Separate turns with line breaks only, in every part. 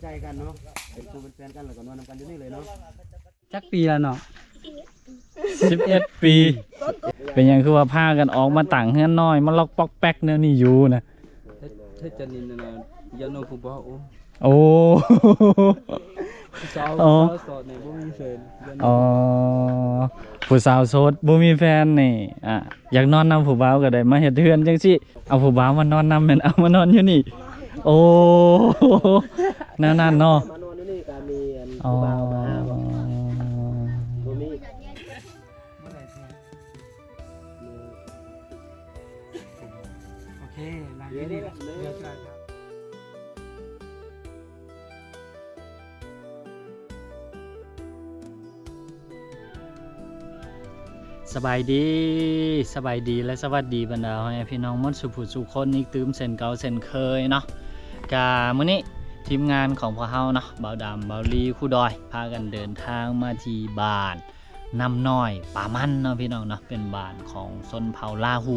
ใจกันเนาะเป็นคู่เป็นแฟนกันแล้วก็นอนนำกันอยู่นี่เลยเนาะ
จักปีแล้วเนาะ11 ปี เป็นยังคือว่าพากันออกมาต่างเฮือนน้อยมาล็อกปอกแป๊กเนี่ยนี่อยู่นะ
ถ้าจะนินนะยันโนผู้บ่าว
โอ้
สาวโสดในบ่มีแฟน
อ๋อผู้สาวโสดบ่มีแฟนนี่อยากนอนนำผู้บ่าวก็ได้มาเฮ็ดเฮือนจังซี่เอาผู้บ่าวมานอนนำแม่นเอามานอนอยู่นี่โอ้แนวนั้นเนาะ
มานอนอยู่นี่ก็มี
อ๋อ
ผู้บ่าวมาหาบ่มีโอเคลายนี้เดี๋ยวจะ
สบายดีและสวัสดีบรรดาพ่อแม่พี่น้องมดสุผู้สุคนอีกตื่มเส้นเก่าเส้นเคยเนาะกามื้อนี้ทีมงานของพวกเฮาเนาะบ่าวดำบ่าวลีคู่ดอยพากันเดินทางมาที่บ้านน้ำน้อยป่ามันเนาะพี่น้องเนาะเป็นบ้านของชนเผ่าลาฮู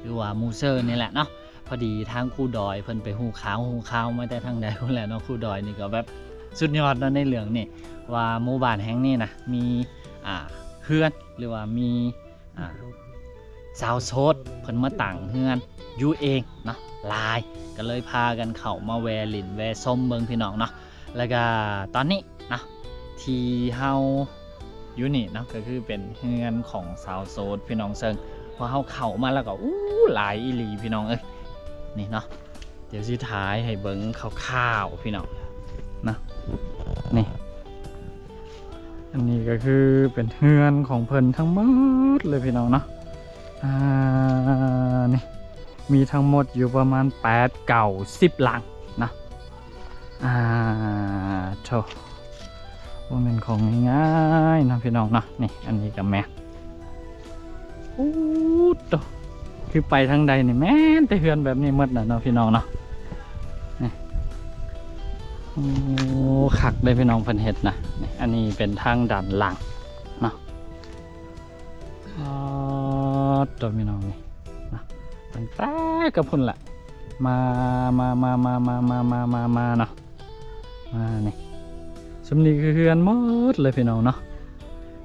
หรือว่ามูเซอร์นี่แหละเนาะพอดีทางคู่ดอยเพิ่นไปฮู้ข่าวมาแต่ทางใดพุ่นแหละเนาะคู่ดอยนี่ก็แบบสุดยอดเนาะในเรื่องนี่ว่าหมู่บ้านแห่งนี้นะมีเฮือนหรือว่ามีสาวโสดเพิ่นมาตั้งเฮือนอยู่เองเนาะลายก็เลยพากันเข้ามาแวลินแวส้มเบิงพี่น้องเนาะแล้วก็ตอนนี้นะที่เฮาอยู่นี่เนาะก็คือเป็นเฮือนของสาวโสดพี่น้องเซิงพอเฮาเข้ามาแล้วก็หลายอีหลีพี่น้องเอ้ยนี่เนาะเดี๋ยวสิท้ายให้เบิงคร่าวๆพี่น้องนะนี่อันนี้ก็คือเป็นเฮือนของเพิ่นทั้งหมดเลยพี่น้องเนาะนี่มีทั้งหมดอยู่ประมาณ8 9 10หลังนะโธ่ว่าเป็นของง่ายๆนะพี่น้องเนาะนี่อันนี้กับแม่โตคือไปทางใดนี่แม่นแต่เฮือนแบบนี้หมดนะเนาะพี่น้องเนาะนี่โอ้คักได้พี่น้องเพิ่นเฮ็ดนะนี่อันนี้เป็นทางด้านหลังเนาะตัวพี่น้องนี่นะตั้งแต่กับพุ่นแหละมาเนาะนี่สำนีคือเฮือนหมดเลยพี่น้องเนาะ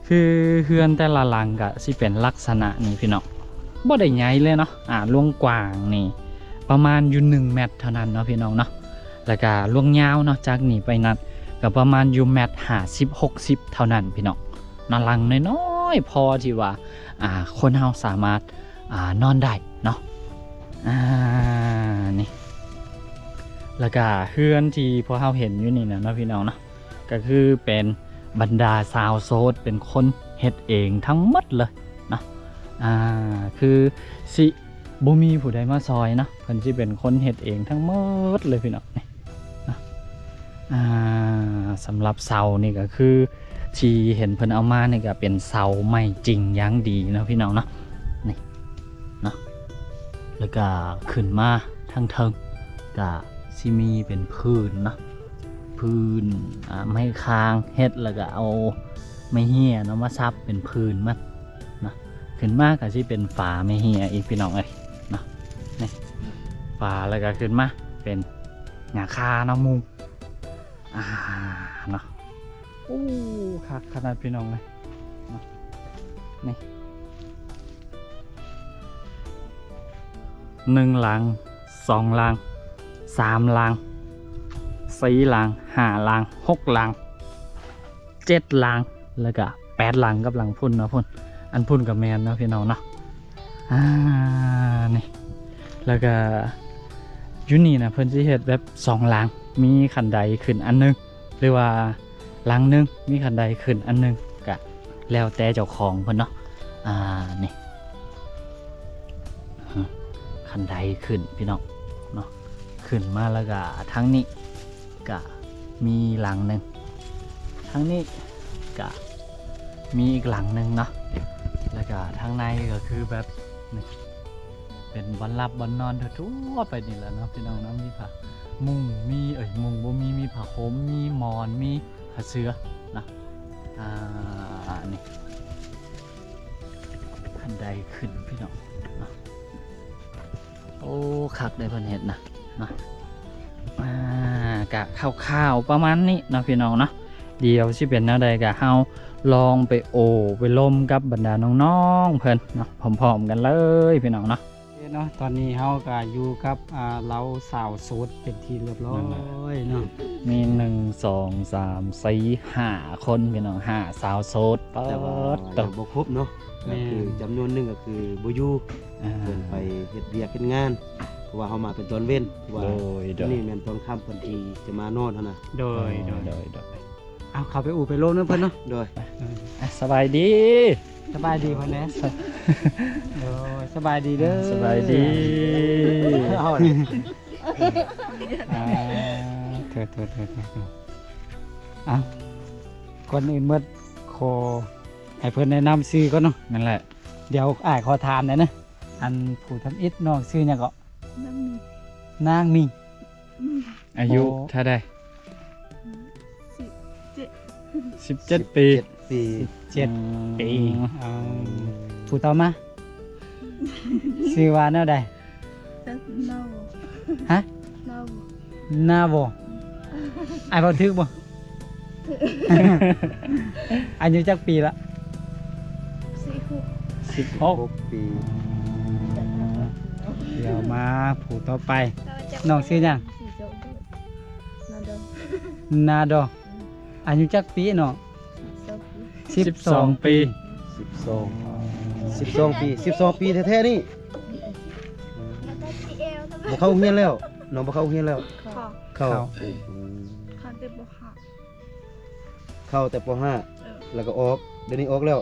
คือเฮือนแต่ละหลังก็สิเป็นลักษณะนี้พี่น้องบ่ได้ใหญ่เลยเนาะล่วงกว้างนี่ประมาณอยู่1 เมตรเท่านั้นเนาะพี่น้องเนาะแล้วก็ล่วงยาวเนาะจากนี่ไปนั่นก็ประมาณอยู่1 เมตร 50-60เท่านั้นพี่น้องนอนหลังน้อยๆพอที่ว่าคนเฮาสามารถนอนได้เนาะนี่แล้วก็เฮือนที่พวกเฮาเห็นอยู่นี่นะเนาะพี่น้องเนาะก็คือเป็นบรรดาสาวโสดเป็นคนเฮ็ดเองทั้งหมดเลยเนาะคือสิบ่มีผู้ใดมาซอยเนาะเพิ่นสิเป็นคนเฮ็ดเองทั้งหมดเลยพี่น้องนี่นะสำหรับเสานี่ก็คือที่เห็นเพิ่นเอามานี่ก็เป็นเสาไม้จริงอย่างดีนะพี่น้องเนาะนี่เนาะแล้วก็ขึ้นมาทางเทิงก็สิมีเป็นพื้นเนาะพื้นไม้คางเฮ็ดแล้วก็เอาไม้เหี้ยเนาะมาซับเป็นพื้นมันนะขึ้นมาก็สิเป็นฝาไม้เหี้ยอีกพี่น้องเอ้ยเนาะนี่ฝาแล้วก็ขึ้นมาเป็นหญ้าคาเนาะมุงเนาะคักขนาดพี่น้องเลยนี่1 หลัง 2 หลัง 3 หลัง 4 หลัง 5 หลัง 6 หลัง 7 หลังแล้วก็8 หลังกับหลังพุ่นเนาะพุ่นอันพุ่นกับแมนเนาะพี่น้องเนาะนี่แล้วก็อยู่นี่นะเพิ่นสิเฮ็ดแบบ2 หลังมีคันไดขึ้นอันนึงหรือว่าหลังนึงมีคันไดขึ้นอันนึงก็แล้วแต่เจ้าของเพิ่นเนาะนี่คันไดขึ้นพี่น้องเนาะขึ้นมาแล้วก็ทั้งนี้ก็มีหลังนึงทั้งนี้ก็มีอีกหลังนึงเนาะแล้วก็ทางในก็คือแบบนี่เป็นบอนหลับบอนนอนทั่วไปนี่แหละเนาะพี่น้องเนาะมีผ้ามุ้งมีมุ้งบ่มีผ้าห่มมีหมอนมีผ้าเสื้อนะนี่คันไดขึ้นพี่น้องเนาะโอ้คักได้เพิ่นเฮ็ดนะ กะข่าวๆประมาณนี้เนาะพี่น้องเนาะเดี๋ยวสิเป็นแนวใดกะเฮาลองไปไปล่มกับบรรดาน้องๆเพิ่นเนาะพร้อมๆกันเลยพี่น้องเนาะ
เนาะตอนนี้เฮาก็อยู่กับเราสาวโสดเป็นที่เรียบร้อยเนาะ
มี1 2 3 4 5คนพี่น้อง5สาวโสดเปิ
แต่ว่า
ด
ยั
ตัว
งบ่ครบเนาะก็คือจำนวนหนึงก็คือบ่อยู่เพิ่นไปเฮ็ดเวียกเฮ็ดงานเพราะว่าเฮามาเป็นตอนเว้นเพราะว่า
โดย
ตอนนี้แม่นตอนค่ำเพิ่นที่จะมานอนเท่านั้น
โดย
โดย
เอาเข้าไปอู่ไปโลมนั่นเพิ่นเนาะ
โดย
สบายดี
สบายดีเพิ่นแหละโดยสบายดีเด้อ
สบายดี
เอา
อ่าเถิดเอาก่อนอื่นเมื่อขอให้เพิ่นแนะนำชื่อก่อนเนาะ
นั่นแหละ
เดี๋ยวอ้ายขอถามหน่อยนะอันผู้ทำอิฐน้องชื่อหยังก็นางมี
อายุ
โอ้
เท่าใด17 ปี
7 ปี
7 ปีเอาผู้ต่อมาชื่อว่าแนวใดฮะนาบ่อ้ายบ่ถึกบ่ อายุจักปีละ
16
6 ปี
เดี๋ยวมาผู้ต่อไปน้องชื่อหยังนาดออายุจักปีเนาะ
12 ปี
12 ปี12 ปีแท้ๆนี่บ่เข้าโรงเรียนแล้วน้องบ่เข้าโรงเรียนแล้วเข้าเข้าแต่ป .5 แล้วก็ออกเดี๋ยวนี้ออกแล้ว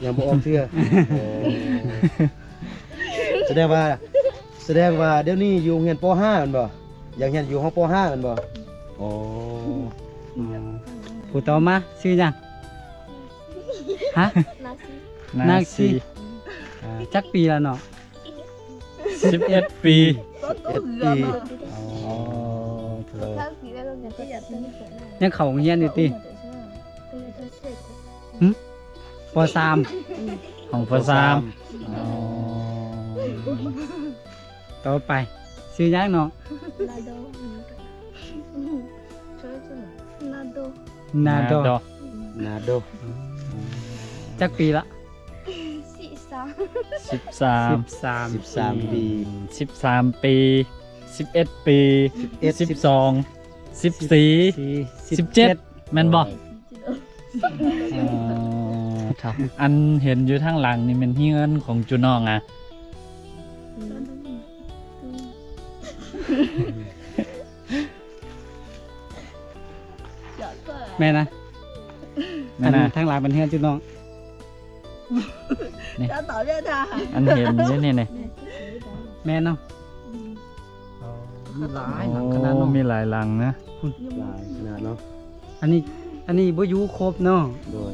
ยังบ่ออกเทื่อโอ้แสดงว่าเดี๋ยวนี้อยู่โรงเรียนป .5 แม่นบ่ยังเรียนอยู่ห้องป .5 แม่นบ่โอ้
ผู้ต่อมาชื่อหยังฮะ นางซี จักปีละเนาะ
11 ปี
11 ปี
อ๋อยังเข้าโรงเรียนอยู่ติป .3
ของปสาม
อ๋อต่อไปชื่อหยังเนาะนาดอ
นาโด
จักปีละ
13
13 ปี
13 ปี 11 ปี
11
12 14 17แม่นบ่ครับอันเห็นอยู่ทางหลังนี่เป็นเฮือนของจุน้องอ่ะ
แม่นะ
แม่
อัน
นะ
ทางหลังเป็นเฮือนจุน้อง
อันเห็นอยู่นี่นี่
แม่เนาะมีหลายหลังข
โอ้
นาดเนาะ
มีหลายหลังนะ
หลายขนาดเนาะ
อันนี้บ่อยู่ครบเนาะ
โดย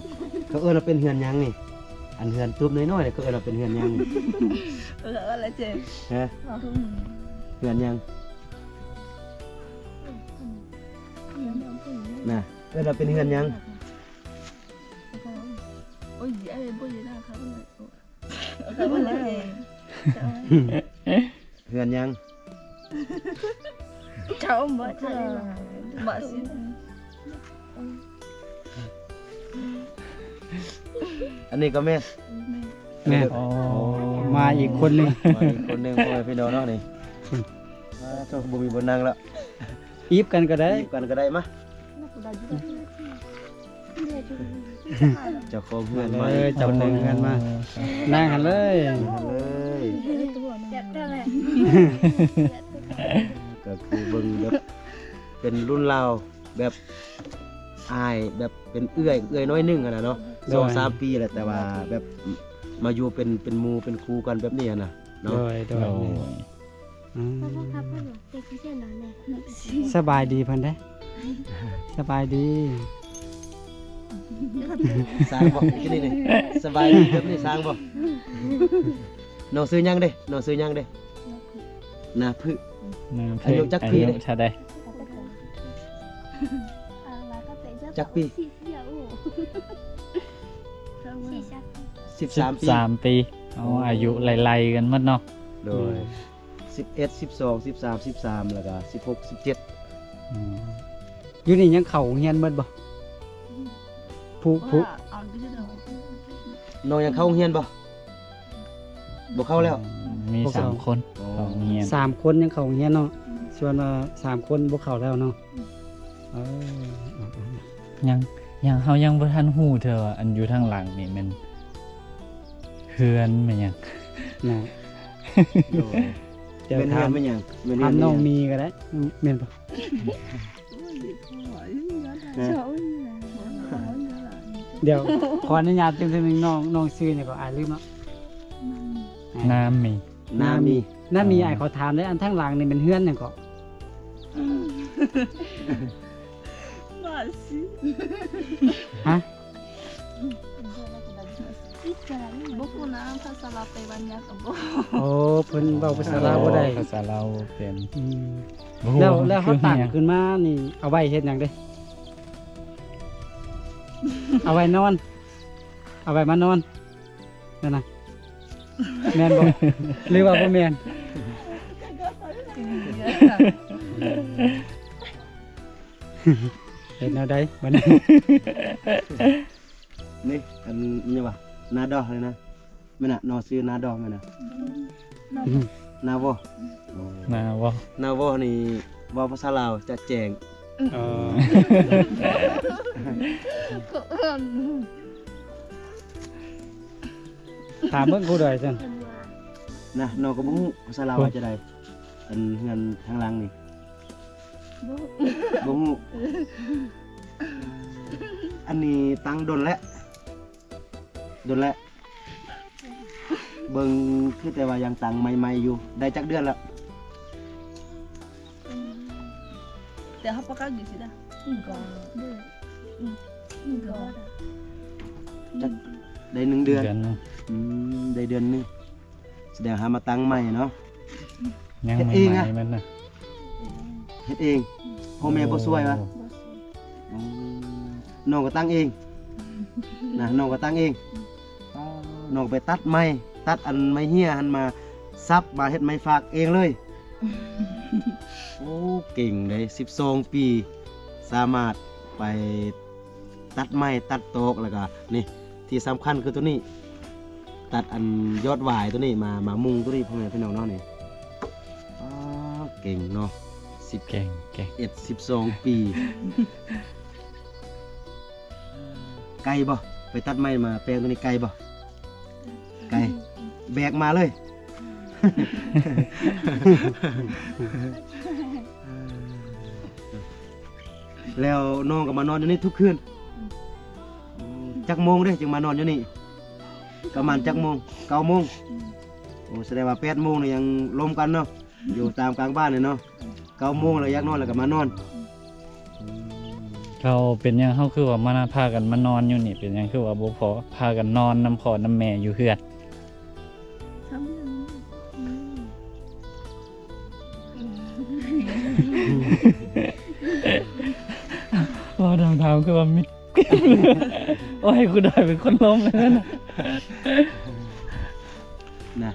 เขาเอิ้นว่าเป็นเฮือนหยังนี่อันเฮือนตุ๊บน้อยๆเนี่ยเขาเอิ้นว่าเป็นเฮือนหยังนี่ฮะเฮือนหยังน่ะเอิ้นว่าเป็นเฮือนหยัง เฮือนหยังอันนี้ก็แม่น
แม่
โอ้
มาอีกคนหนึง
มาอีกคนหนึงพ่อแม่พี่น้องเนาะนี่โธ่บ่มีบนนั่งแล้ว
อีฟกันก็ได้
รีบกันก็ได้มาเจ้าของเฮือนมา
เจ้าของเฮือนมา นั่งกันเลย
เลยก็คือเบิ่งแบบเป็นรุ่นราวแบบอายแบบเป็นเอื้อยน้อยหนึงอะนะเนาะ 2-3 ปีแหละแต่ว่าแบบมาอยู่เป็นหมู่เป็นครูกันแบบนี้อะนะ
โด
เนาะ
ย
โอ้
อืมสบายดีเพิ่นได้ สบายดี
สร้างบ่ที่นี่นี่สบายดีแบบนี้สร้างบ่น้องซื้อหยังเด้น้องซื้อหยังเด้นาพึ อายุจักปี
อา
เด้
ยุเท่าใด
จักปี13 ปี
13 ปีเอาอายุไล่ๆกันหมดเนาะ
โดย11 12 13 13แล้วก็16 17
อืมอยู่นี่ยังเข้าโรงเรียนเบิดบ่ผู้
น้องยังเข้าโรงเรียนบ่บ่เข้าแล้ว
มี
พวกเรา
3 คนของเฮียน
สามคนยังเข้าโรงเรียนเนาะส่วนว่า3คนบ่เข้าแล้วเนาะเออ
ยังเฮายังบ่ทันฮู้เธอว่าอันอยู่ทางหลังนี่มันเฮือนแม่นหยัง
นะ
โดย
เดี๋ยว
เป็น
ถา
เรีย
ม
นเป็นหยังเป็น
ถาม
เรียน
น้อง
เป็นหยัง
มีก็ได้แม่นบ่ เดี๋ยวขออนุญาตเต็มๆนึงน้องชื่อเนี่ยก็อ่านลืมเนาะ
น้ำมี
น้ามี
น่ามีอ้ายเขาถามได้อันทางหลังนี่เป็นเฮือนหยังก็ฮะ
Buku na pasal apa banyak bu.
โอ้เพิ่นเว้าภาษาลาวบ่ได้
ภาษาลาวเป็น
อืม
บ่ฮู้
แล้วเขาตั้ง
คือ
ขึ้นมานี่เอาไว้เฮ็ดหยังเด้ เอาไว้นอน เอาไว้มานอนนั่นน่ะแม่นบ่ หรือว่าบ่แม่นเฮ็ดแนวใดบัดนี้
นี่อันนี้ว่านาดอกเลยนะแม่น่ะนอซื้อนาดอกแม่น่ะนาวอ
นะบ่
นาวอนี่เว้าภาษาลาวจะแจง
เออถามเบิ่งผู้ใดซั่น
นะนอก็บ่ฮู้ภาษาลาวว่าจะได้อันเฮือนทางหลังนี่บ่ฮู้อันนี้ตั้งดนแล้วเบิ่งคือแต่ว่ายังตั้งใหม่ๆอยู่ได้จักเดือนแล้ว
Dah apa kali sudah? Enggak. Enggak.
จักได้1 เดือน
เดือนหนึง
ได้เดือนหนึงแสดงหามาตั้งใหม่เนาะ
ยัง
เฮ็ด
ให
เองอะ
ม่ๆมันน่ะ
เฮ็ดเองพ่อแม่บ่ช่วยวะน้องก็ตั้งเองนะน้องก็ตั้งเองน้องไปตัดไม้ตัดอันไม้เหี้ยหันมาซับมาเฮ็ดไม้ฝากเองเลย โอ้เก่งเลย12 ปีสามารถไปตัดไม้ตัดโต๊ะแล้วก็นี่ที่สำคัญคือตัวนี้ ตัดอันยอดหวายตัวนี้มามุงตัวนี้พ่อแม่พี่น้องเนาะนี่อ๋อเก่งเนาะ
เก่ง
12 ปี ไกลบ่ไปตัดไม้มาแปลงตัวนี้ไกลบ่ไกลแบกมาเลย แล้วน้องก็มานอนอยู่นี่ทุกคืนจักโมงเด้จึงมานอนอยู่นี่ประมาณจักโมง9 โมงโอ้แสดงว่า8 โมงนี่ยังลมกันเนาะอยู่ตามกลางบ้านเลยเนาะ9 โมงแล้วอยากนอนแล้วก็มานอน
เราเป็นหยังเฮาคือว่ามาพากันมานอนอยู่นี่เป็นหยังคือว่าบ่พอพากันนอนน้ำพ่อน้ำแม่อยู่เฮือน ว่าถามคือว่ามิด โอ้ยกูได้เป็นคนล้มเลยนะ
นะ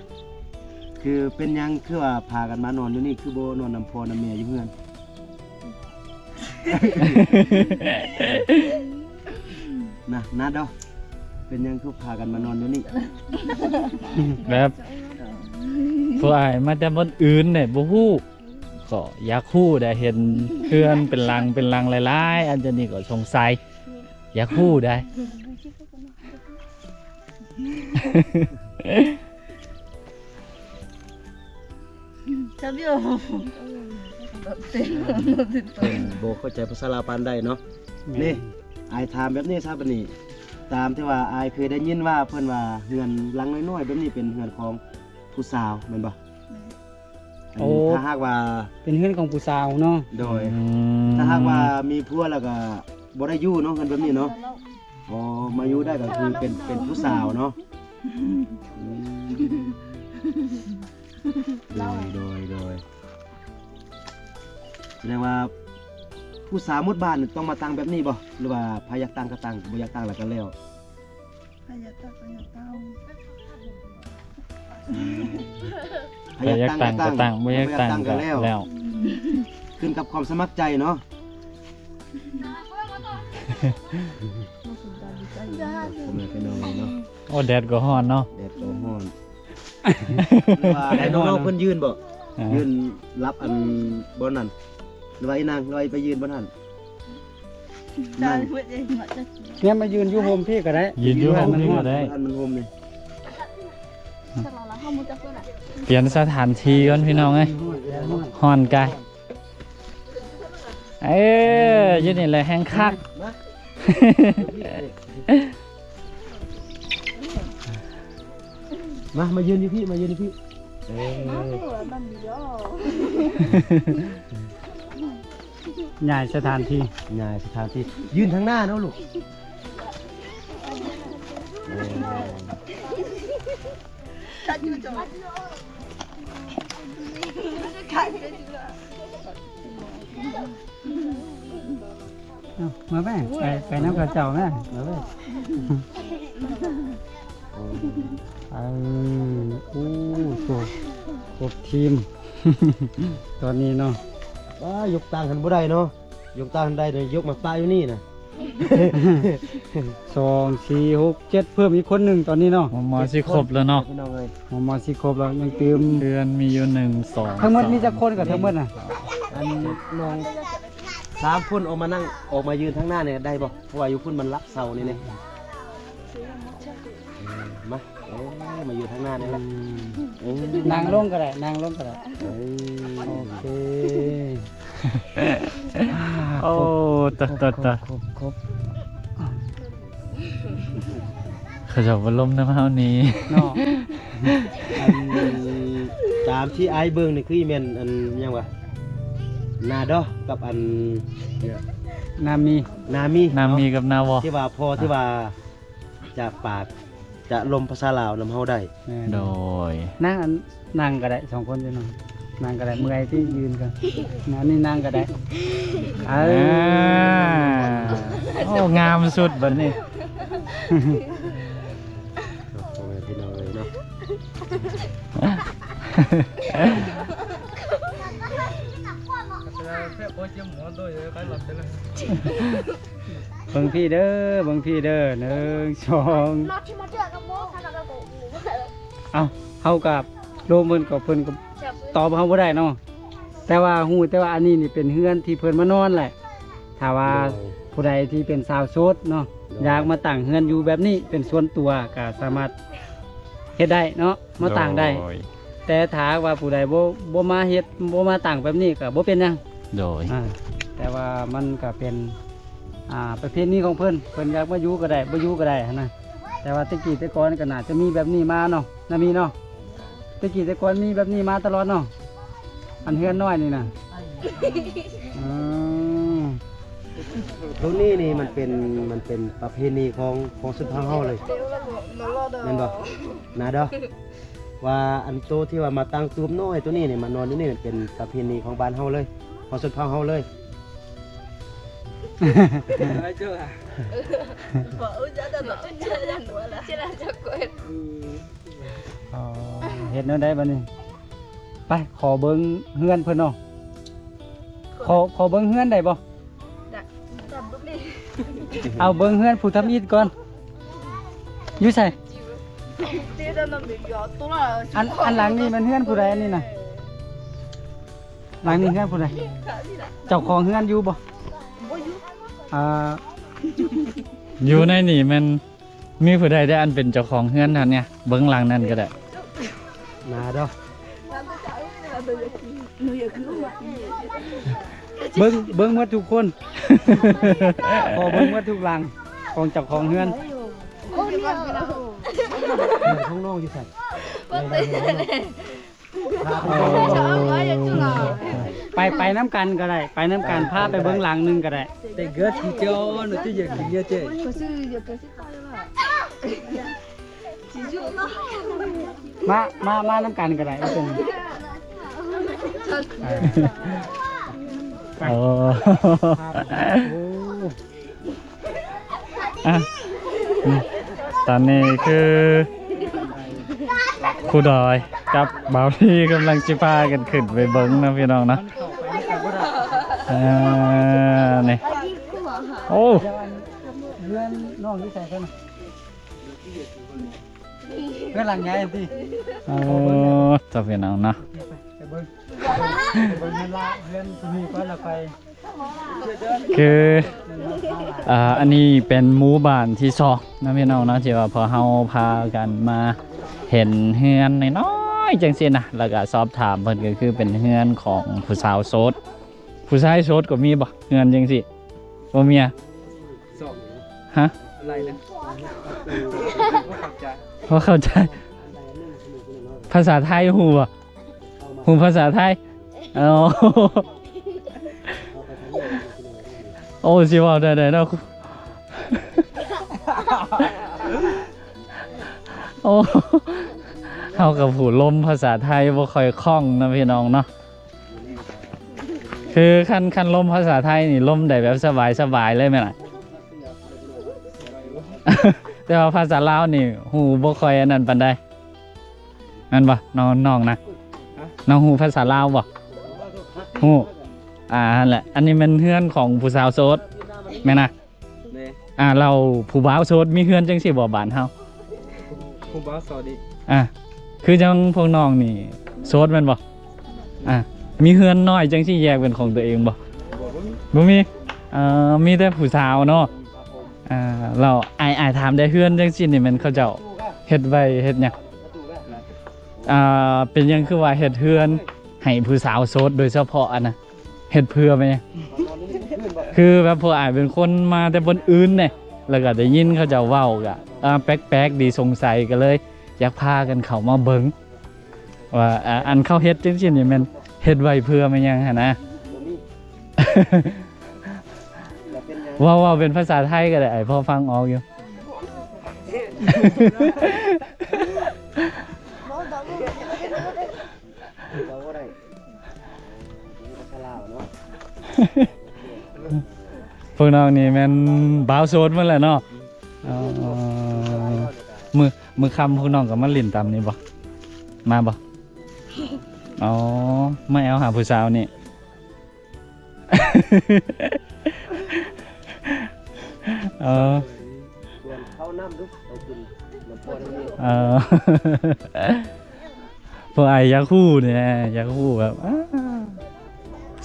คือเป็นหยังคือว่าพากันมานอนอยู่นี่คือบ่นอนน้ำพ่อน้ำแม่อยู่เฮือน นะนัดเด้อเป็นหยังคือพากันมานอนอยู่นี่
แบบผู้อายมาแต่บนอื่นเนี่ยบ่ฮู้ก็อยากฮู้ได้เห็นเพื่อนเป็นลังหลายๆอันจะนี่ก็สงสัยอยากฮู้ได้
Tapi oh.
โบเข้าใจภาษาลาวปานใดเนาะนี่อายถามแบบนี้ซะบัดนี้ ตามที่ว่าอายเคยได้ยินว่าเพิ่นว่าเฮือนหลังน้อยๆแบบนี้เป็นเฮือนของผู้สาวแม่นบ่อันนี้ถ้าหากว่า
เป็นเฮือนของผู้สาวเนาะ
โดยถ้าหากว่ามีผัวแล้วก็บ่ได้อยู่เนาะเฮือนแบบนี้เนาะอ๋อมาอยู่ได้ก็คือเป็นผู้สาวเนาะโดยแสดงว่าผู้สาวหมดบ้านนี่ต้องมาตั้งแบบนี้บ่หรือว่าพาอยากตั้งก็ตั้งบ่อยากตั้งแล้วก็แล้ว
Banyak tahu.
บ่อยากตั้งก็ตั้งบ่อยากตั้งก็แล้ว
ขึ้นกับความสมัครใจเนาะ ผมเลยพี่น้องเนาะ
โอ้แดดก็ร้อนเนาะ
แดดก็ร้อนว่าให้น้องๆเพิ่นยืนบ่ยืนรับอันบ่นั่นหรือว่าอีนางลอยไปยืนบ่นั่นนั่ง
เนี่ยมายืนอยู่โฮมพี่ก็ได้
ยืนอยู่ห้องนี้ก็ได้
อันมันโฮมนี่
เปลี่ยนสถานที่ก่อนพี่น้องเอ้ยฮ้อนกายอยู่นี่แหละแห้งคัก
มายืนอยู่พี่มายืนอยู่พี่
ใหญ่สถานที่
ง่ายสถานที่ยืนทางหน้าเนาะลูก
มาแม่ไปน้ำกระเจ้าแม่มาแม่อู้ครบทีม ตอนนี้เนาะ
ว้ายกตังค์หันบ่ได้เนาะยกตังค์ได้เลยยกมาป้าอยู่นี่นะ
2 4 6 7เพิ่มอีกคนหนึ่งตอนนี้เนาะ
หมอสิครบแล้วเนาะ
พี่น้องเอ้ย
หมอสิครบแล้วยังเติม
เดือนมีอยู่1 2
ทั้งหมดมีจักคนกับทั้งหมดน่ะ
อันน้อง3คนออกมานั่งออกมายืนทางหน้าเนี่ยได้บ่เพราะว่าอยู่พุ่นมันรักเสานี่เนี่ยมามาอยู่ทางหน้านี่แหละ
นางลงก็ได้นางลงก็ได้โอเค
โอ้ตะ
ครบ
เขาจะบ่ลมน้ำเฮานี้
เนาะ
อันตามที่ไอ้ายเบิ่งนี่คืออีแม่นอันยังวะนาดอกับอัน
นามี
นามี
น้ำมีกับนาวอ
ที่ว่าพอที่ว่าจากปากจะลมภาษาลาวนำเฮาได้
โดย
นั่งก็ได้2คนจะนอนนั่งก็ได้เมื่อยที่ยืนกันนี่นั่งก็ได้
โอ้งามสุดบัดนี้
พ่อแม่พี่น้องเลยเนาะ
เบิ่งพี่เด้อ1 2เอาเฮากับโลมเพิ่นกับเพิ่นก็ตอบเฮาบ่ได้เนาะแต่ว่าอันนี้นี่เป็นเฮือนที่เพิ่นมานอนแหละถ้าว่าผู้ใดที่เป็นสาวโสดเนาะอยากมาตั้งเฮือนอยู่แบบนี้เป็นส่วนตัวก็สามารถเฮ็ดได้เนาะมาตั้งได้
โ
แต่ถ้าว่าผู้ใดบ่มาเฮ็ดบ่มาตั้งแบบนี้ก็บ่เป็นหยัง
โดย
แต่ว่ามันก็เป็นประเพณีของเพิ่นอยากมาอยู่ก็ได้บ่อยู่ก็ได้หั้นนะแต่ว่าแตะกี้แต่ก่อนก็น่าจะมีแบบนี้มาเนาะน่ามีเนาะแตะกี้แต่ก่อนมีแบบนี้มาตลอดเนาะอันเฮือนน้อยนี่น่ะอืม
ตรงนี้นี่มันเป็นประเพณีของสุนทรเฮาเลยแม่นบ่นาดอว่าอันโตที่ว่ามาตั้งตูมน้อยตัวนี้นี่มานอนอยู่นี่เป็นประเพณีของบ้านเฮาเลยของสุนทรเฮาเลย
เฮ็ดแนวใดบัดนี้ไปขอเบิ่งเฮือนเพิ่นเนาะขอเบิ่งเฮือนได้บ่เอาเบิ่งเฮือนผู้ทำอิฐก่อนอยู่ไสอันหลังนี่มันเฮือนผู้ใดอันนี้น่ะหลังนี้เฮือนผู้ใดเจ้าของเฮือนอยู่บ่
อยู่ในนี่มันมีผู้ใดได้อันเป็นเจ้าของเฮือนนั่นเนี่ยเบิ่งหลังนั่นก็ได้
นาดอ
เบิ่งหมดทุกคน ขอเบิ่งหมดทุกหลังของเจ้าของเฮือน
ข้างนอกอยู่ใส่
ไปน้ำกันก็ได้ไปน้ำกันพาไปเบิ่งหลังหนึงก็ได้
แต่เกิดที่เจ้าหนูที่อยากกินเยอะเจ๊
มาน้ำกันก็ได้เอาเป็นไป
โอ้
โอ้
อะตอนนี้คือครูดอยกับบ่าวที่กำลังจิพากันขึ้นไปเบิ้งนะพี่น้องนะนี่ โอ้
เดี๋ยวอันเพื่อนน้องที่ใส่กันน่ะเพื่อนหลังใหญ่ที่
โอ้จะเป็นเอานะ
ไปเบิ่งเงินละเพื่อนคนนี้ก็เราไป
คืออันนี้เป็นหมู่บ้านที่สองนะพี่น้องเนาะที่ว่าพอเฮาพากันมาเห็นเฮือนน้อยๆจังซี่นะแล้วก็สอบถามเพิ่นก็คือเป็นเฮือนของผู้สาวโสดผู้ชายโสดก็มีบ่เฮือนจังซี่บ่มีอะ
สอง
ฮะ
อะไรนะว่าขับใจ
บ่เข้าใจภาษาไทยฮู้บ่ฮู้ภาษาไทยอ๋อโอ้สิเว้าได้ๆเนาะโอ้เฮากับผู้ลมภาษาไทยบ่ค่อยคล่องนะพี่น้องเนาะคือคันลมภาษาไทยนี่ลมได้แบบสบายๆเลยแม่นล่ะ แต่ว่าภาษาลาวนี่ฮู้บ่ค่อยอันนั้นปานใดนั่นบ่น้องนะน้องฮู้ภาษาลาวบ่ฮู้นั่นแหละอันนี้มันเฮือนของผู้สาวโสดแม่นน่ะ
เนี่ย
เราผู้บ่าวโสดมีเฮือนจังซี่บ่บ้านเฮา
คุณบ้าสวัสดี
คือจังพวกน้องนี่โสดแม่นบ่มีเฮือนน้อยจังซี่แยกเป็นของตัวเองบ่บ่มีมีแต่ผู้สาวเนาะเราอายถามได้เฮือนจังซี่นี่มันเขาเจ้าเฮ็ดไว้เฮ็ดหยังเป็นหยังคือว่าเฮ็ดเฮือนให้ผู้สาวโสดโดยเฉพาะอันน่ะเฮ็ดเพื่อไหมคือแบบพวกอายเป็นคนมาแต่บนอื่นเนี่ยแล้วก็ได้ยินเขาเจ้าเว้าก็แปลกๆดีสงสัยก็เลยอยากพากันเข้ามาเบิ่งว่าอันเขาเฮ็ดจังซี่นี่มันเฮ็ดไว้เพื่อมันหยังหั่นนะว่าเป็นภาษาไทยก็ได้พอฟังออกอยู่
เราก็ได้ฉลาดเนาะ
พวกน้องนี่แม่นบ่าวโสดหมดแหละเนาะมือคำพวกน้องก็มาลิ้นตามนี่บ่มาบ่อ๋อไม่เอาหาผู้สาวนี่
ส่วนเข้าน้ำดุเอากินน้ำปนนี่
พวกไอ้ยาคู่เนี่ยยาคู่แบบ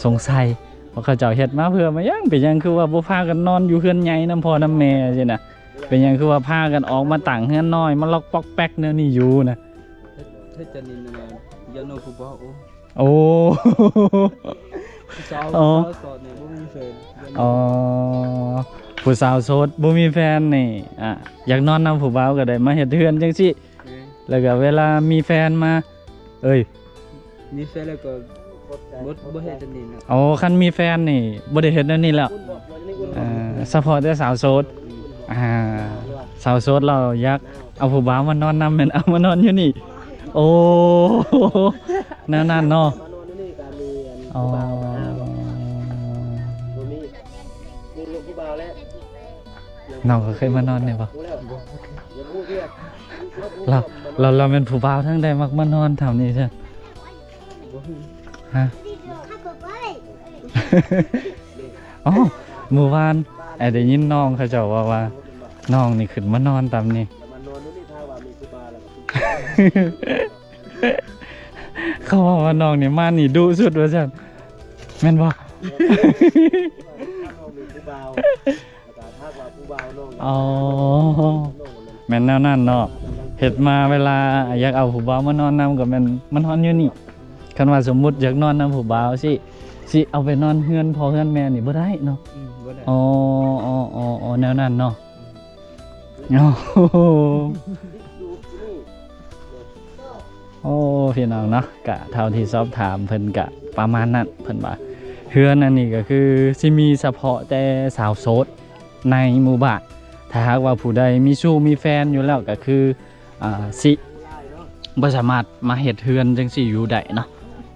สงสัยว่าเขาเจ้าเฮ็ดมาเพื่อมายังเป็นยังคือว่าบ่พากันนอนอยู่เฮือนใหญ่น้ำพ่อน้ำแม่สินะเป็นยังคือว่าพากันออกมาต่างเฮือนน้อยมาล็อกปอกแป๊กแนวนี้อยู่นะ
ถ้าจะนินนะยาโนคุณบ้าโอ้
โอ้
สาวสอนเนี่ยบ่มีแฟน
อ๋อผู้สาวโสดบ่มีแฟนนี่อยากนอนนำผู้บ่าวก็ได้มาเฮ็ดเฮือนจังซี่แล้วก็เวลามีแฟนมา
มีแฟนแล้วก็บ่เฮ็ดจะนิน
อ๋อคันมีแฟนนี่บ่ได้เฮ็ดแนวนี้แล้วซัพพอร์ตแต่สาวโสดสาวโสดเราอยากเอาผู้บ่าวมานอนนำแม่นเอามานอนอยู่นี่โอ้นั่นเนาะอ๋อ น้องก็เคยมานอนเนี่ยปะเราเป็นผู้บ่าวทั้งใดมักมานอนแถวนี้ใช่ฮะ อ๋อเมื่อวานได้ยินน้องเขาเจ้าว่าน้องนี่ขึ้นมานอนตามนี่ เขาบอกว่าน้องนี่มานี่ดุสุดว่าซั่นแม่นบ่ อ๋อแม่นแนวนั้นเนาะเฮ็ดมาเวลาอยากเอาผู้บ่าวมานอนนำก็แม่นมันนอนอยู่นี่คันว่าสมมุติอยากนอนนำผู้บ่าวสิเอาไปนอนเฮือนพ่อเฮือนแม่นี่บ่ได้เนาะอ๋อแนวนั้นเนาะโอ้พี่น้องเนาะกะเท่าที่สอบถามเพิ่นกะประมาณนั้นเพิ่นว่าเฮือนอันนี้ก็คือสิมีเฉพาะแต่สาวโสดในหมู่บ้านถ้าหากว่าผู้ใดมีชู้มีแฟนอยู่แล้วก็คือสิบ่สามารถมาเฮ็ดเฮือนจังซี่อยู่ได้เนาะ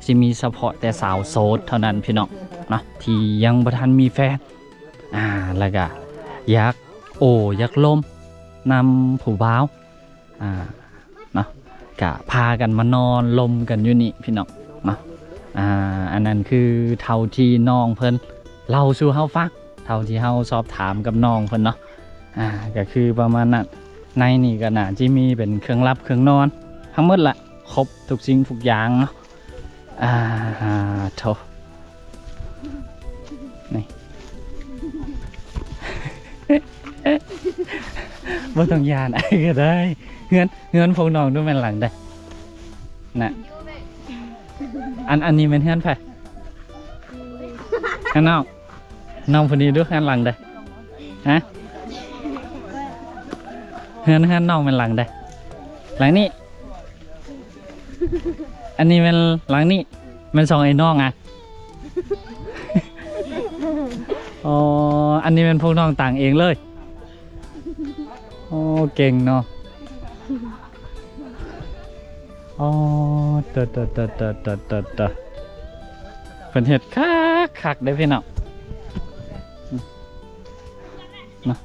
สิมีเฉพาะแต่สาวโสดเท่านั้นพี่น้องเนาะที่ยังบ่ทันมีแฟนแล้วก็อยากล้มนำผู้บ่าวเนาะก็พากันมานอนลมกันอยู่นี่พี่น้องเนาะอันนั้นคือเท่าที่น้องเพิ่นเล่าสู่เฮาฟัง เท่าที่เฮาสอบถามกับน้องเพิ่นเนาะก็คือประมาณนั้นในนี่ก็น่าจะมีเป็นเครื่องรับเครื่องนอนทั้งหมดละครบทุกสิ่งทุกอย่างเนาะโถนี่ บ่ต้องยานไอ้ก็ได้เฮือนพวกน้องดูแม่นหลังได้น่ะอันนี้เป็นเฮือนไผข้างนอกน้องคนนี้ดูเฮือนหลังได้ฮะเฮือนน้องเป็นหลังได้หลังนี้อันนี้เป็นหลังนี้มันสองไอ้น้องอ่ะ อ๋ออันนี้เป็นพวกน้องต่างเองเลยโอ้เก่งเนาะอ๋อเตอเป็นเห็ดคักได้พี่น้องเนาะ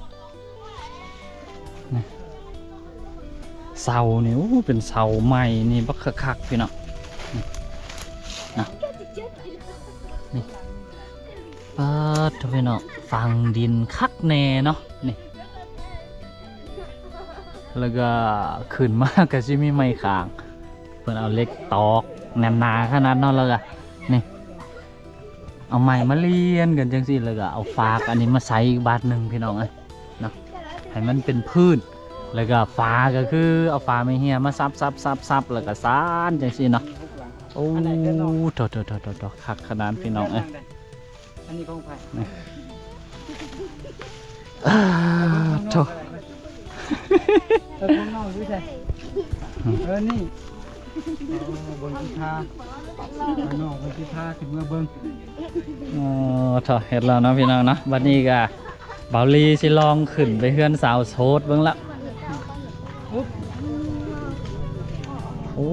เสานี่เป็นเสาใหม่นี่บักคักพี่น้องนะนี่ปัดพี่น้องฟังดินคักแน่เนาะนี่แล้วก็ขึ้นมากก็สิมีไม้ขางเพิ่นเอาเหล็กตอกแน่นหนาขนาดนั้นแล้วก็นี่เอาไม้มาเลียนกันจังซี่แล้วก็เอาฟากอันนี้มาใส่อีกบาทหนึงพี่น้องเอ้ยเนาะให้มันเป็นพื้นแล้วก็ฟ้าก็คือเอาฟ้าไม่เหี่ยมาซับแล้วก็ซ่านจังซี่เนาะโอ้โตคักขนาดพี่น้องเอ้ย
อันนี้ของไผ
โถ
ของน้องดูใช่นี่บนกีฬาน้องบนกีฬาขึ้นมาเบิ่ง
โถเห็นแล้วเนาะพี่น้องเนาะบัดนี้ก็เบาลีสิลองขึ้นไปเฮือนสาวโสดเบิ่งละโอ้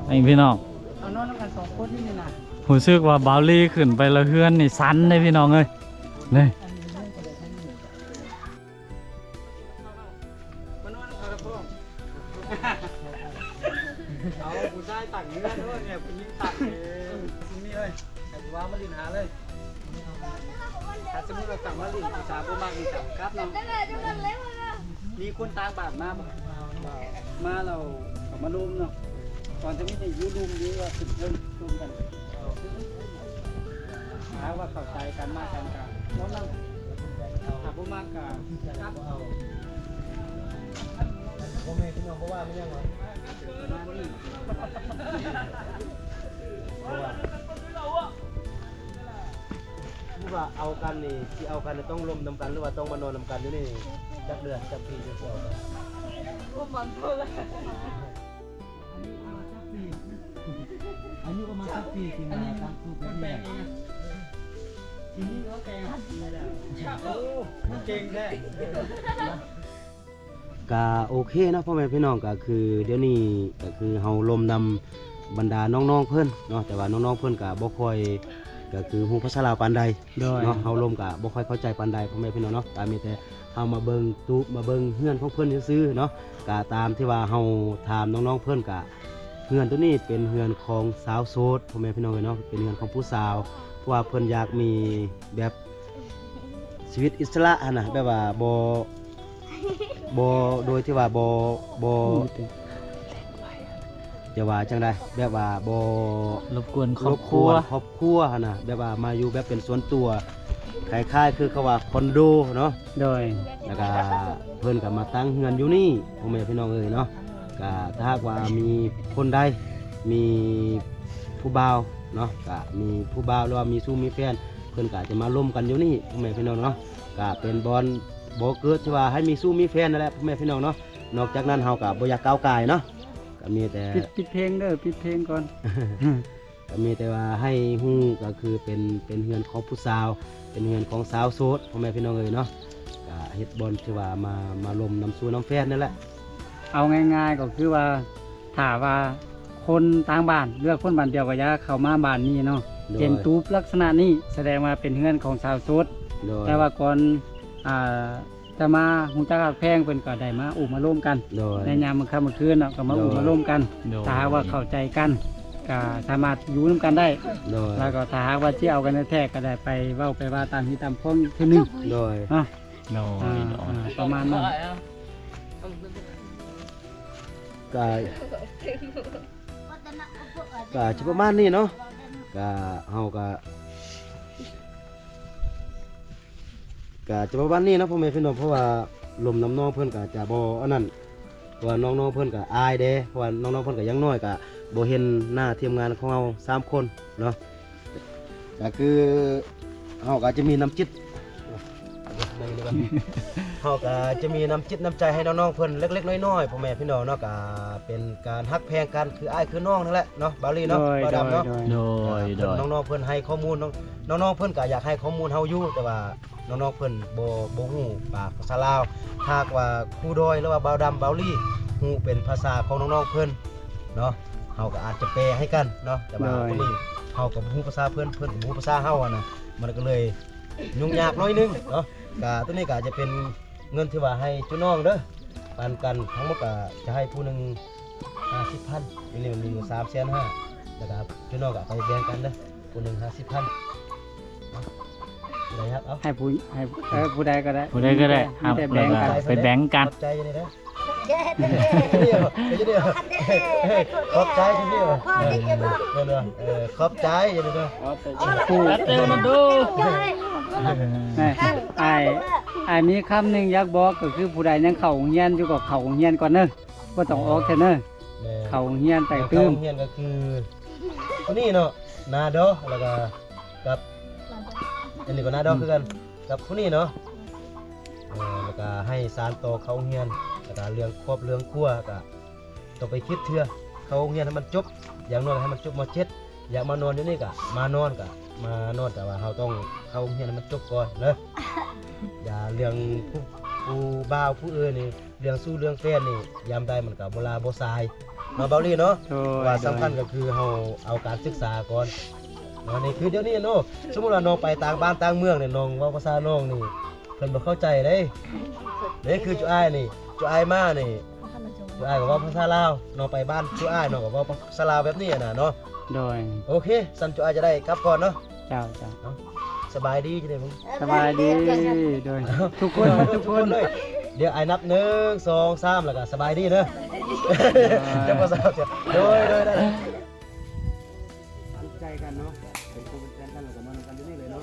ไอพี่น้อง
เอานอนกัน2คนนี่นะ
ผมซึกว่าเบาลีขึ้นไปละเฮือนนี่สันเลยพี่น้องเอ้ยนี่
มานอนกับพ่อเอาผู้ชายตักเนื้อด้วยเนี่ยผู้หญิงตักนี่เลยแต่ว่ามาลินหาเลยถ้าสมมติเราสั่งมาลินผู้ชายบ่มากมีจับครับเนาะมีคนต่างบ้านมาบ่มาเราก็มารุมเนาะก่อนจะมีแต่อยู่รุมนี้ว่าขึ้นเพิ่นรุมกันหาว่าเข้าใจกันมากกันกันแล้วนั่งถ้าบ่มากกันครับเอาบ่แม่พี่น้องบ่ว่าไม่ยังหรอมานี่
ว่าเอากันนี่ที่เอากันต้องร่วมนำกันหรือว่าต้องมานอนนำกันอยู่นี่จักเดือนจักปีจักเดือน
อันนี้ประมาณสักปีที่มาตั้งสูตรแปลงเองทีนี้เขาแปลงโอ้เก่งแท้
ก็โอเคนะพ่อแม่พี่น้องก็คือเดี๋ยวนี้ก็คือเฮาลมนำบรรดาน้องๆเพิ่นเนาะแต่ว่าน้องๆเพิ่นก็บ่ค่อยก็คือฮู้ภาษาลาวปานใดเนาะเฮาลมก็บ่ค่อยเข้าใจปานใดพ่อแม่พี่น้องเนาะก็มีแต่เฮามาเบิ่งตู้มาเบิ่งเฮือนของเพิ่นซื่อๆเนาะก็ตามที่ว่าเฮาถามน้องๆเพิ่นก็เฮือนตัวนี้เป็นเฮือนของสาวโสดพ่อแม่พี่น้องเนาะเป็นเฮือนของผู้สาวเพราะว่าเพิ่นอยากมีแบบชีวิตอิสระหั่นน่ะแบบว่าบ่โดยที่ว่าบ่จะว่าจังไดแบบว่าบ่
รบกวนครอบครัว
ครอบครัวหั่นน่ะแบบว่ามาอยู่แบบเป็นส่วนตัวคล้ายๆคือเขาว่าคอนโดเนาะ
โดย
แล้วก็เพิ่นก็มาตั้งเฮือนอยู่นี่พ่อแม่พี่น้องเอ้ยเนาะก็ถ้าหากว่ามีคนใดมีผู้บ่าวเนาะก็มีผู้บ่าวหรือว่ามีสู้มีแฟนเพิ่นก็จะมาร่วมกันอยู่นี่พ่อแม่พี่น้องเนาะก็เป็นบอนบ่เกิดที่ว่าให้มีสู้มีแฟนนั่นแหละพ่อแม่พี่น้องเนาะนอกจากนั้นเฮาก็บ่อยากก้าวกายเนาะก็มีแต่
ปิดเพลงเด้อปิดเพลงก่อน
ก็มีแต่ว่าให้ฮู้ก็คือเป็นเฮือนของผู้สาวเป็นเฮือนของสาวโสดพ่อแม่พี่น้องเอ้ยเนาะก็เฮ็ดบอนที่ว่ามาลมน้ำสู้น้ำแฟนนั่นแหละ
เอาง่ายๆก็คือว่าถ้าว่าคนต่างบ้านเลือกคนบ้านเดียวก็อย่าเข้ามาบ้านนี้เนาะเห็นตูบลักษณะนี้แสดงว่าเป็นเฮือนของสาวโสด
โดย
แต่ว่าก่อนจะมาหูจักหักแพงเพิ่นก็ได้มาอุ้มมาร่วมกัน
โดย
ในยามมื้อค่ำมื้อคืนเนาะก็มาอุ้มมาร่วมกัน
โดย
ถ้าหากว่าเข้าใจกัน ก็สามารถอยู่นํกันได้
โดย
แล้วก็ถ้าหากว่าสิเอากันแท้ๆก็ได้ไปเว้าไปว่าตามที่ตามพ้องอีกเทื่อนึง
โดย
เนาะ
โด
อ่าย
โดย
ประมาณนั้น
ก็จะประมาณนี้เนาะก็เฮาก็จะประมาณนี้เนาะพ่อแม่พี่น้องเพราะว่าลมน้ำน้องเพิ่นก็จะบ่อันนั้นเพราะว่าน้องๆเพิ่นก็อายเด้เพราะว่าน้องๆเพิ่นก็ยังน้อยก็บ่เห็นหน้าทีมงานของเรา3คนเนาะก็คือเฮาก็จะมีน้ำจิต เฮาก็จะมีน้ำจิตน้ำใจให้น้องๆเพิ่นเล็กๆน้อยๆพ่อแม่พี่น้องเนาะก็เป็นการฮักแพงกันคืออ้ายคือน้องนั่นแหละเนาะบาลีเนาะ
โดย
บ่
โด
ดำ
ย
เนาะ
โดย
โดย
น้องๆเพิ่นให้ข้อมูลน้องๆเพิ่นก็อยากให้ข้อมูลเฮาอยู่แต่ว่าน้องๆเพิ่นบ่ฮู้ปากภาษาลาวหากว่าครูดอยหรือว่าบ่าวดำบาลีฮู้เป็นภาษาของน้องๆเพิ่นเนาะเฮาก็อาจจะแปลให้กันเนาะแต่ว่าคนนี้เฮาก็บ่ฮู้ภาษาเพิ่นก็บ่ฮู้ภาษาเฮาอะนะมันก็เลยยุ่งยากน้อยนึงเนาะก็ตัวนี้ก็จะเป็นเงินที่ว่าให้จุน้องเด้อปันกันทั้งหมดก็จะให้ผู้หนึง50,000อันนี้มันมีอยู่350,000นะครับจุน้องก็ไปแบ่งกันเด้อผู้หนึง50,000ได้ครับเอา
ให้ผู้ใดก็ได้
ผู้ใดก็ได้ครับ
แต่
แบ่
แบ่
ง
ง
กั
กัน น
ไปแบ่งกัน
ขอบใจยังไงเด้อเดี๋ยวขอบใจจังเดียวขอบใจยังไงเด้อ
ผู้
เตือนมาดู
แม่อ้ายมีคำหนึงอยากบอกก็คือผู้ใดยังเข้าโรงเรียนอยู่ก็เข้าโรงเรียนก่อนเด้อบ่ต้องออกเถอะเด้อเข้าโรงเรียนไปตื้ม
เฮียนก็คือคนนี้เนาะนาดอแล้วก็กับอันนี้ก็นาดอคือกันกับคนนี้เนาะแล้วก็ให้สารต่อเขาเฮียนแล้วก็เรื่องครอบเรื่องครัวก็ต้องไปคิดเถื่อเขาเฮียนให้มันจบอย่างน้อยให้มันจบม .7 อยากมานอนอยู่นี่ก็มานอนแต่ว่าเราต้องเขาเฮียนให้มันจบก่อนเด้ออย่าเรื่องผู้บ่าวผู้อื่นนี่เรื่องสู้เรื่องแฟนนี่ยามใดมันก็บ่ลาบ่สายมาเบาลี่เนาะ
โดย
ว่าสำคัญก็คือเราเอาการศึกษาก่อนเนาะนี่คือเดี๋ยวนี้เนาะสมมุติว่าน้องไปต่างบ้านต่างเมืองเนี่ยน้องเว้าภาษาน้องนี่เพิ่นบ่เข้าใจเด้นี่คือจุอ้ายนี่จุอ้ายมานี่จุอ้ายก็เว้าภาษาลาวน้องไปบ้านจุอ้ายน้องก็เว้าภาษาลาวแบบนี้น่ะเนาะ
โดย
โอเคสันจุอ้ายจะได้กลับก่อนเนาะ
เจ้า
สบายดีจังได๋มึง
สบายดีโดยทุกคนทุกคน
เลยเดี๋ยวอ้ายนับ1 2 3แล้วก็สบายดีเด้อจะบ่ทราบจ้ะโดยได้ใจกันเนาะเป็นคู่เป็นแฟนกันแล้วก็มานอนกันอยู่นี่เลยเนาะ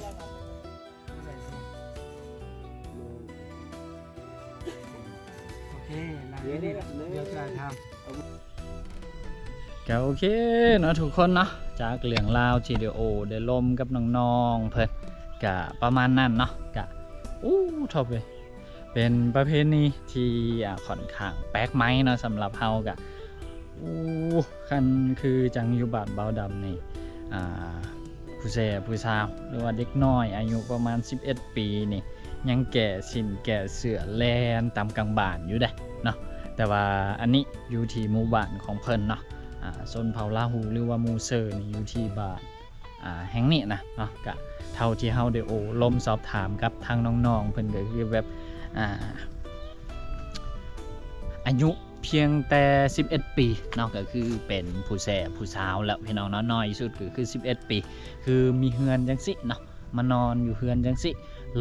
โอเคเดี๋ยวจะทำ
ก็โอเคเนาะทุกคนเนาะจากเรื่องราวที่เดียวได้ลมกับน้องๆเพิ่นก็ประมาณนั้นเนาะก็ชอบเลยเป็นประเพณีที่ค่อนข้างแปลกใหม่เนาะสำหรับเฮาก็คันคือจังอยู่บ้านเบาดำนี่ผู้แซ่ผู้สาวหรือว่าเด็กน้อยอายุประมาณ11 ปีนี่ยังแก่สินแก่เสือแลนตามกลางบ้านอยู่ได้เนาะแต่ว่าอันนี้อยู่ที่หมู่บ้านของเพิ่นเนาะโซนเผาลาหูหรือว่ามูเซอร์นี่อยู่ที่บ้านแห่งนี้นะเนาะก็เท่าที่เฮาได้ลมสอบถามกับทางน้องๆเพิ่นก็คือแบบอายุเพียงแต่11 ปีเนาะก็คือเป็นผู้แซ่ผู้สาวแล้วพี่น้องเนาะน้อยสุดก็คือ11 ปีคือมีเฮือนจังสิเนาะมานอนอยู่เฮือนจังสิ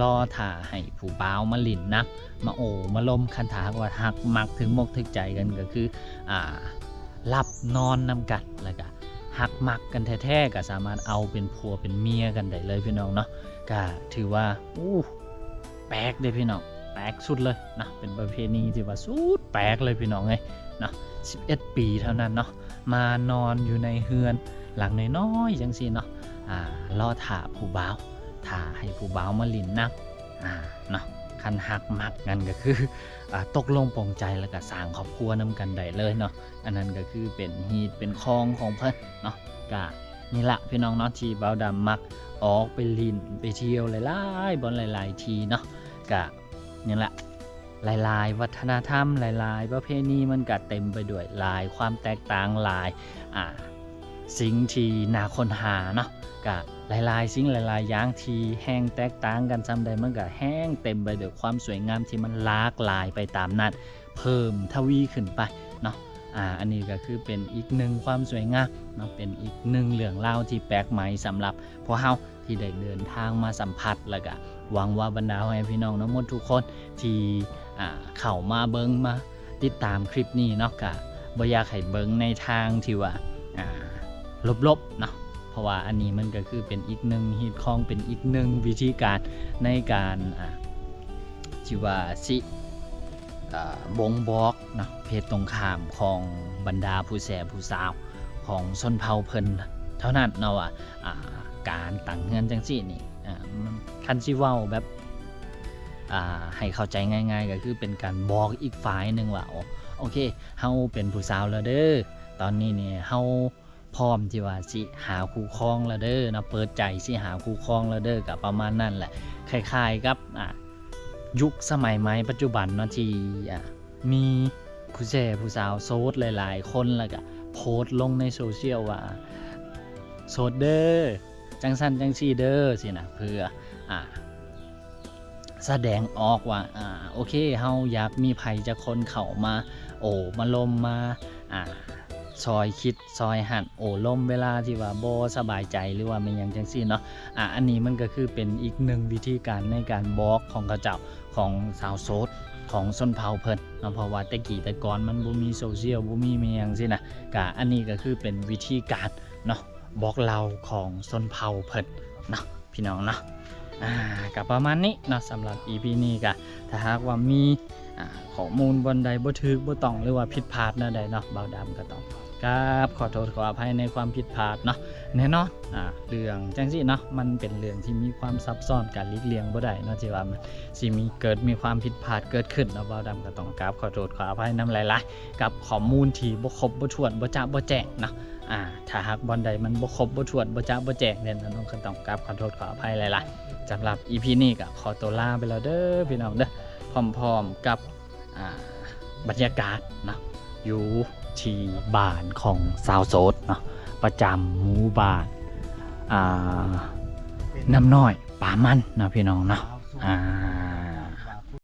รอถ่าให้ผู้บ่าวมาลิ้นนะมามาลมคันถาว่าหักมักถึงมกถึงใจกันก็คือรับนอนนำกันแล้วก็หักมักกันแท้ๆก็สามารถเอาเป็นผัวเป็นเมียกันได้เลยพี่น้องเนาะก็ถือว่าแปลกเลยพี่น้องแปลกสุดเลยนะเป็นประเพณีที่ว่าสุดแปลกเลยพี่น้องเลยเนาะ11 ปีเท่านั้นเนาะมานอนอยู่ในเฮือนหลังน้อยๆจังซี่เนาะรอถ่าผู้บ่าวถ่าให้ผู้บ่าวมาลิ้นนักเนาะคันหักมักกันก็คือตกลงปรงใจแล้วก็สร้างครอบครัวนำกันได้เลยเนาะอันนั้นก็คือเป็นฮีตเป็นคองของเพิ่นเนาะก็นี่ละพี่น้องเนาะที่บ่าวดำมักออกไปลิ้นไปเที่ยวหลายๆบ่หลายๆทีเนาะก็นี่ละหลายๆวัฒนธรรมหลายๆประเพณีมันก็เต็มไปด้วยหลายความแตกต่างหลายสิ่งที่น่าค้นหาเนาะก็หลายๆสิ่งหลายๆอย่างที่แห้งแตกต่างกันซ้ำใดมันก็แห้งเต็มไปด้วยความสวยงามที่มันหลากหลายไปตามนั้นเพิ่มทวีขึ้นไปเนาะ อันนี้ก็คือเป็นอีกหนึ่งความสวยงามเนาะเป็นอีกหนึ่งเรื่องเล่าวที่แปลกใหม่สำหรับพวกเฮาที่ได้เดินทางมาสัมผัสแล้วก็หวังว่าบรรดาพ่อแม่พี่น้องทั้งหมดทุกคนที่เข้ามาเบิ่งมาติดตามคลิปนี้เนาะก็บ่อยากให้เบิ่งในทางที่ว่าลบๆเนาะเพราะว่าอันนี้มันก็คือเป็นอีกหนึ่งฮีตของเป็นอีกหนึ่งวิธีการในการที่ว่าสิบ่งบอกเนาะเพศตรงข้ามของบรรดาผู้แสผู้สาวของชนเผ่าเพิ่นเท่านั้นเนาะว่าการตั้งเฮือนจังซี่นี่มันคันสิเว้าแบบให้เข้าใจง่ายๆก็คือเป็นการบอกอีกฝ่ายหนึงว่าโอเคเฮาเป็นผู้สาวแล้วเด้อตอนนี้เนี่ยเฮาพร้อมที่ว่าสิหาคู่ครองแล้วเด้อนะเปิดใจสิหาคู่ครองแล้วเด้อก็ประมาณนั้นแหละคล้ายๆกับยุคสมัยใหม่ปัจจุบันเนาะที่มีผู้แสผู้สาวโสดหลายๆคนแล้วก็โพสต์ลงในโซเชียลว่าโสดเด้อจังซั่นจังซี่เด้อสินะเพื่อแสดงออกว่าโอเคเฮาอยากมีไผจักคนเข้ามามาลมมาซอยคิดซอยหันลมเวลาที่ว่าบ่สบายใจหรือว่ามันหยังจังซี่เนาะอันนี้มันก็คือเป็นอีกหนึ่งวิธีการในการบอกของเขาเจ้าของสาวโสดของชนเผ่าเพิ่นเนาะเพราะว่าแต่กี้แต่ก่อนมันบ่มีโซเชียลบ่มีมันหยังซี่นะก็อันนี้ก็คือเป็นวิธีการเนาะบอกเล่าของชนเผ่าเพิ่นเนาะพี่น้องเนาะก็ประมาณนี้เนาะสำหรับ EP นี้ก็ถ้าหากว่ามีข้อมูลบนใดบ่ถูกบ่ต้องหรือว่าผิดพลาดแนวใดเนาะบ่าวดำก็ต้องครับขอโทษขออภัยในความผิดพลาดเนาะแน่นอนเรื่องจังซี่เนาะมันเป็นเรื่องที่มีความซับซ้อนการหลีกเลี่ยงบ่ได้เนาะที่ว่ามันสิมีความผิดพลาดเกิดขึ้นเนาะบ่าวดำก็ต้องกราบขอโทษขออภัยนำหลายๆกับข้อมูลที่บ่ครบบ่ถ้วนบ่จะบ่แจ้งเนาะถ้าหากบอนใดมันบ่ครบบ่ถ้วนบ่จะบ่แจ้งเนี่ยน้องก็ต้องกราบขอโทษขออภัยหลายๆสำหรับ EP นี้ก็ขอตัวลาไปแล้วเด้อพี่น้องเด้อพร้อมๆกับบรรยากาศเนาะอยู่ที่บ้านของสาวโสดเนาะประจำหมู่บ้านน้ำน้อยป่ามันเนาะพี่น้องเนาะ